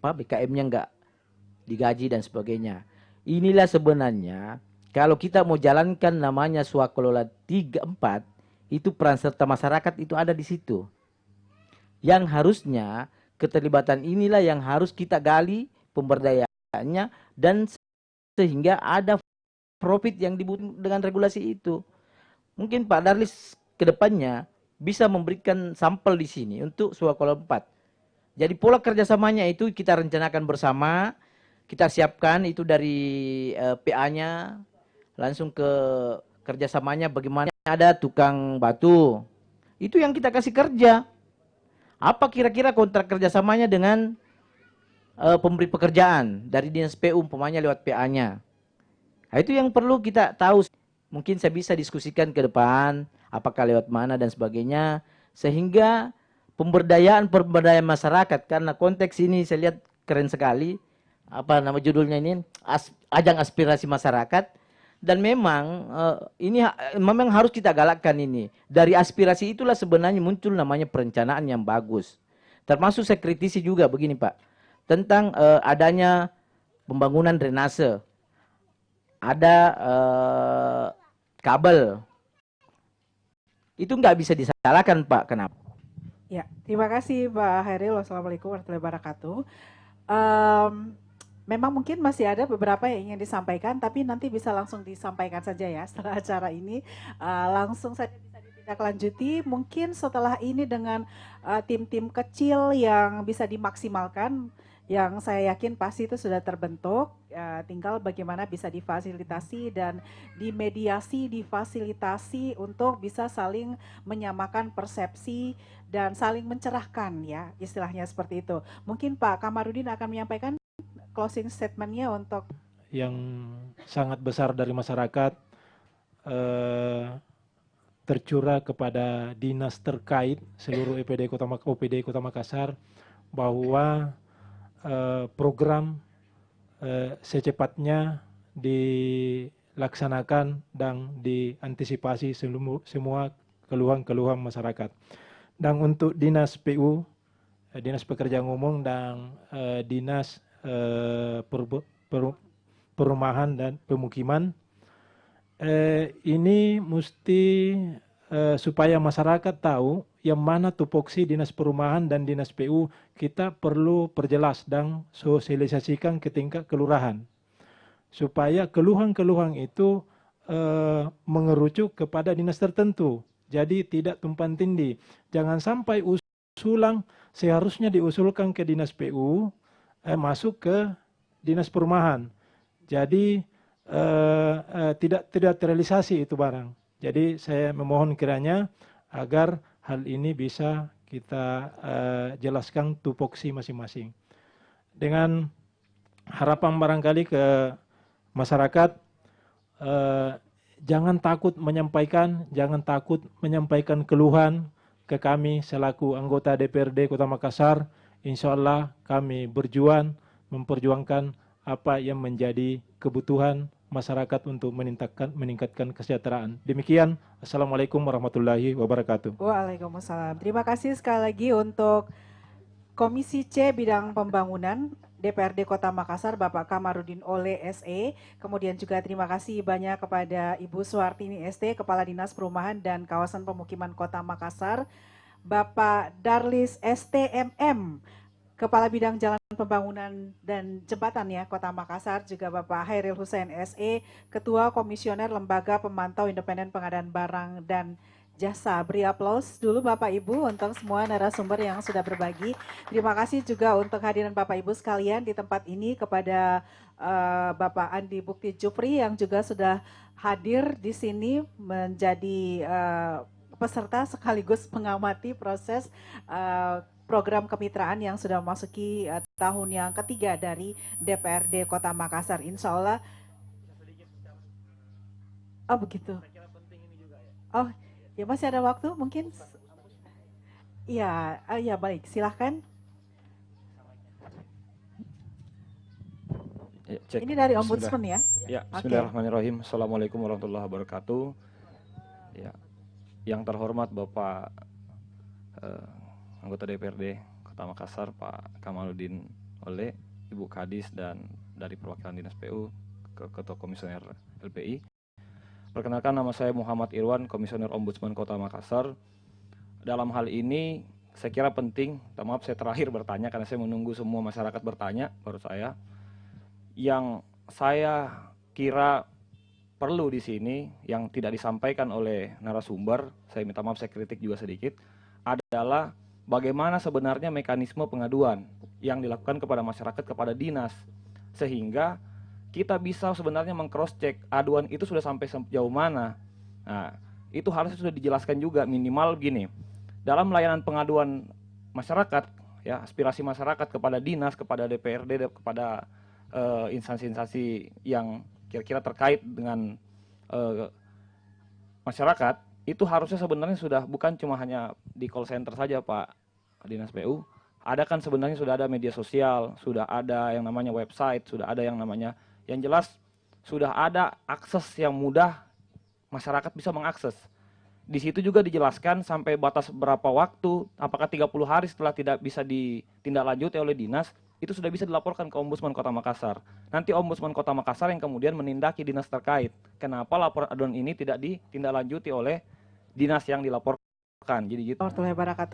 BKM-nya enggak digaji dan sebagainya. Inilah sebenarnya kalau kita mau jalankan namanya swakelola 3-4, itu peran serta masyarakat itu ada di situ. Yang harusnya keterlibatan inilah yang harus kita gali pemberdayaannya dan sehingga ada profit yang dibutuhkan dengan regulasi itu. Mungkin Pak Darlis ke depannya bisa memberikan sampel di sini untuk swakelola 4. Jadi pola kerjasamanya itu kita rencanakan bersama, kita siapkan itu dari PA-nya, langsung ke kerjasamanya bagaimana ada tukang batu. Itu yang kita kasih kerja. Apa kira-kira kontrak kerjasamanya dengan pemberi pekerjaan dari Dinas PU umpamanya lewat PA-nya. Nah, itu yang perlu kita tahu. Mungkin saya bisa diskusikan ke depan, apakah lewat mana dan sebagainya, sehingga pemberdayaan masyarakat, karena konteks ini saya lihat keren sekali, apa nama judulnya ini, ajang aspirasi masyarakat, dan memang ini memang harus kita galakkan ini. Dari aspirasi itulah sebenarnya muncul namanya perencanaan yang bagus. Termasuk saya kritisi juga begini Pak, tentang adanya pembangunan drainase, ada kabel, itu nggak bisa disalahkan Pak, kenapa? Ya, terima kasih Pak Hairil. Wassalamualaikum warahmatullahi wabarakatuh. Memang mungkin masih ada beberapa yang ingin disampaikan, tapi nanti bisa langsung disampaikan saja ya setelah acara ini. Langsung saja bisa ditindaklanjuti. Mungkin setelah ini dengan tim-tim kecil yang bisa dimaksimalkan, yang saya yakin pasti itu sudah terbentuk, tinggal bagaimana bisa difasilitasi dan dimediasi, difasilitasi untuk bisa saling menyamakan persepsi dan saling mencerahkan ya, istilahnya seperti itu. Mungkin Pak Kamarudin akan menyampaikan closing statement-nya untuk yang sangat besar dari masyarakat tercurah kepada dinas terkait seluruh OPD Kota Makassar bahwa program secepatnya dilaksanakan dan diantisipasi semua keluhan-keluhan masyarakat. Dan untuk Dinas PU, Dinas Pekerjaan Umum dan Dinas Perumahan dan Pemukiman, ini mesti supaya masyarakat tahu yang mana tupoksi Dinas Perumahan dan Dinas PU, kita perlu perjelas dan sosialisasikan ke tingkat kelurahan. Supaya keluhan-keluhan itu mengerucut kepada dinas tertentu. Jadi tidak tumpang tindih. Jangan sampai usulan seharusnya diusulkan ke Dinas PU, masuk ke Dinas Perumahan. Jadi tidak terrealisasi itu barang. Jadi saya memohon kiranya agar hal ini bisa kita jelaskan tupoksi masing-masing. Dengan harapan barangkali ke masyarakat, jangan takut menyampaikan keluhan ke kami selaku anggota DPRD Kota Makassar. Insya Allah kami memperjuangkan apa yang menjadi kebutuhan masyarakat untuk meningkatkan kesejahteraan. Demikian, Assalamualaikum warahmatullahi wabarakatuh. Waalaikumsalam. Terima kasih sekali lagi untuk Komisi C Bidang Pembangunan DPRD Kota Makassar, Bapak Kamarudin Ole SE. Kemudian juga terima kasih banyak kepada Ibu Suartini ST, Kepala Dinas Perumahan dan Kawasan Pemukiman Kota Makassar, Bapak Darlis STMM, Kepala Bidang Jalan Pembangunan dan Jembatan ya Kota Makassar, juga Bapak Hairil Hussein SE, Ketua Komisioner Lembaga Pemantau Independen Pengadaan Barang dan jasa. Beri aplaus dulu Bapak Ibu untuk semua narasumber yang sudah berbagi. Terima kasih juga untuk hadirin Bapak Ibu sekalian di tempat ini, kepada Bapak Andi Bukti Jupri yang juga sudah hadir di sini menjadi peserta sekaligus mengamati proses program kemitraan yang sudah memasuki tahun yang ketiga dari DPRD Kota Makassar. Insya Allah. Oh begitu. Oh ya, masih ada waktu mungkin. Iya, ya baik, silahkan. Ya, cek. Ini dari Ombudsman ya? Ya, Oke. bismillahirrahmanirrahim. Assalamualaikum warahmatullahi wabarakatuh. Ya, yang terhormat Bapak anggota DPRD Kota Makassar, Pak Kamaludin Ole, Ibu Kadis, dan dari perwakilan Dinas PU, Ketua Komisioner LPI. Perkenalkan, nama saya Muhammad Irwan, Komisioner Ombudsman Kota Makassar. Dalam hal ini, saya kira penting, maaf saya terakhir bertanya karena saya menunggu semua masyarakat bertanya, baru saya. Yang saya kira perlu di sini, yang tidak disampaikan oleh narasumber, saya minta maaf saya kritik juga sedikit, adalah bagaimana sebenarnya mekanisme pengaduan yang dilakukan kepada masyarakat, kepada dinas, sehingga kita bisa sebenarnya meng-cross-check aduan itu sudah sampai sejauh mana. Nah, itu harusnya sudah dijelaskan juga, minimal gini, dalam layanan pengaduan masyarakat, ya, aspirasi masyarakat kepada dinas, kepada DPRD, kepada instansi-instansi yang kira-kira terkait dengan masyarakat, itu harusnya sebenarnya sudah bukan cuma hanya di call center saja Pak Dinas PU, ada kan sebenarnya sudah ada media sosial, sudah ada yang namanya website, sudah ada yang namanya, yang jelas sudah ada akses yang mudah masyarakat bisa mengakses. Di situ juga dijelaskan sampai batas berapa waktu, apakah 30 hari setelah tidak bisa ditindaklanjuti oleh dinas, itu sudah bisa dilaporkan ke Ombudsman Kota Makassar. Nanti Ombudsman Kota Makassar yang kemudian menindaki dinas terkait. Kenapa laporan aduan ini tidak ditindaklanjuti oleh dinas yang dilaporkan. Jadi gitu. Warahmatullahi wabarakatuh.